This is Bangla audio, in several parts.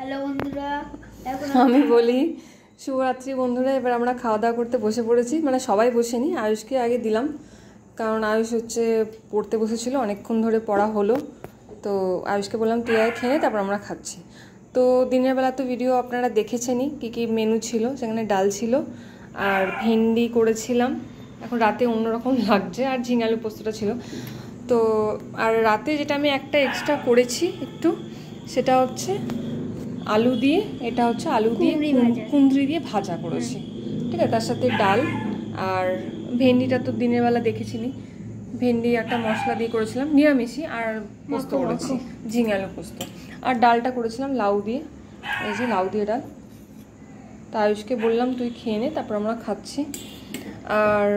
হ্যালো বন্ধুরা, আমি বলি শুভরাত্রি বন্ধুরা। এবার আমরা খাওয়া দাওয়া করতে বসে পড়েছি, মানে সবাই বসেনি, আয়ুষকে আগে দিলাম, কারণ আয়ুষ হচ্ছে পড়তে বসেছিল, অনেকক্ষণ ধরে পড়া হলো। তো আয়ুষকে বললাম তুই আয় খেয়ে তারপর আমরা খাচ্ছি। তো দিনের বেলা তো ভিডিও আপনারা দেখেছেনই, কী কী মেনু ছিল। সেখানে ডাল ছিল আর ভেন্ডি করেছিলাম, এখন রাতে অন্যরকম লাগছে, আর ঝিঙালু পোস্তটা ছিল। তো আর রাতে যেটা আমি একটা এক্সট্রা করেছি একটু, সেটা হচ্ছে আলু দিয়ে, এটা হচ্ছে আলু দিয়ে কুঁদরি দিয়ে ভাজা করেছি, ঠিক আছে। তার সাথে ডাল আর ভেন্ডিটা তো দিনের বেলা দেখেছিনি, ভেন্ডি একটা মশলা দিয়ে করেছিলাম নিরামিষই, আর পোস্ত করেছি ঝিঙালু পোস্ত। আর ডালটা করেছিলাম লাউ দিয়ে, এই যে লাউ দিয়ে ডাল। তা আয়ুষকে বললাম তুই খেয়ে নে, তারপর আমরা খাচ্ছি। আর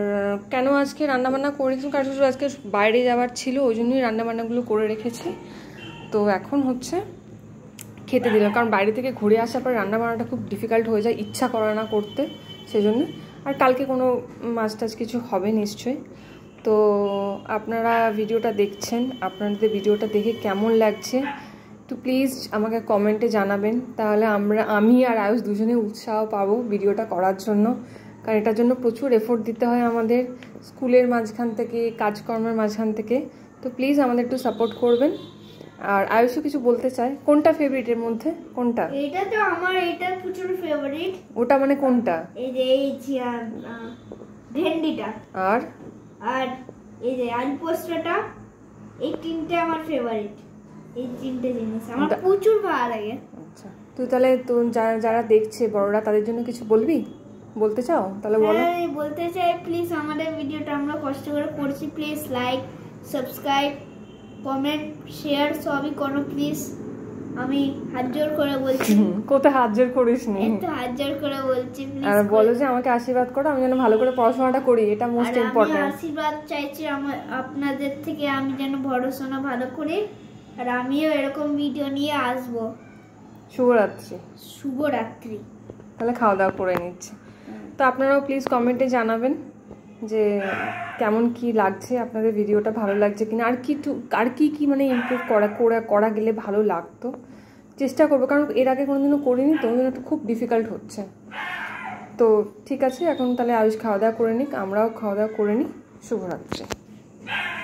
কেন আজকে রান্নাবান্না করেছি, কারণ আজকে বাইরে যাওয়ার ছিল, ওই জন্যই রান্নাবান্নাগুলো করে রেখেছি। তো এখন হচ্ছে খেতে দিলাম, কারণ বাইরে থেকে ঘুরে আসার পর রান্না বান্নাটা খুব ডিফিকাল্ট হয়ে যায়, ইচ্ছা করে না করতে, সেই জন্য। আর কালকে কোনো মাছ টাছ কিছু হবে নিশ্চয়ই। তো আপনারা ভিডিওটা দেখছেন, আপনাদের ভিডিওটা দেখে কেমন লাগছে তো প্লিজ আমাকে কমেন্টে জানাবেন, তাহলে আমি আর আয়ুষ দুজনে উৎসাহ পাবো ভিডিওটা করার জন্য। কারণ এটার জন্য প্রচুর এফোর্ট দিতে হয় আমাদের, স্কুলের মাঝখান থেকে, কাজকর্মের মাঝখান থেকে। তো প্লিজ আমাদের একটু সাপোর্ট করবেন। আর আয়ুষও কিছু বলতে চায়। কোনটা ফেভারিট এর মধ্যে, কোনটা? এটা তো আমার, এটা প্রচুর ফেভারিট। ওটা মানে কোনটা? এই যে ভেন্ডিটা, আর আর এই যে আলু পোস্তটা, এই তিনটে আমার ফেভারিট। এই তিনটে জিনিস আমার প্রচুর ভালো লাগে। আচ্ছা, তুই তাহলে যারা দেখছে বড়রা, তাদের জন্য কিছু বলবি, বলতে চাও? তাহলে বলো। হ্যাঁ, বলতে চাই প্লিজ আমাদের ভিডিওটা আমরা কষ্ট করে করছি, please like, subscribe, comment, share সবই করো প্লিজ। আমি হাত জোর করে বলছি। কোথায় হাত জোর করিস নি, একটু হাত জোর করে বলছি প্লিজ। আর বলো যে আমাকে আশীর্বাদ করো, আমি যেন ভালো করে পড়াশোনাটা করি, এটা মোস্ট ইম্পর্টেন্ট। আশীর্বাদ চাইছি আপনাদের থেকে, আমি যেন পড়াশোনা ভালো করি, আর আমিও এরকম ভিডিও নিয়ে আসবো। শুভরাত্রি। শুভরাত্রি। তাহলে খাওয়া দাওয়া করে নিচ্ছি। তো আপনারাও প্লিজ কমেন্টে জানাবেন যে কেমন কি লাগছে, আপনাদের ভিডিওটা ভালো লাগছে কিনা, আর কি মানে ইমপ্রুভ করা গেলে ভালো লাগতো, চেষ্টা করবো। কারণ এর আগে কোনোদিনও করিনি, তো ওই জন্য খুব ডিফিকাল্ট হচ্ছে। তো ঠিক আছে, এখন তাহলে আয়ুষ খাওয়া দাওয়া করে নিক, আমরাও খাওয়া দাওয়া করে নিই। শুভরাত্রি।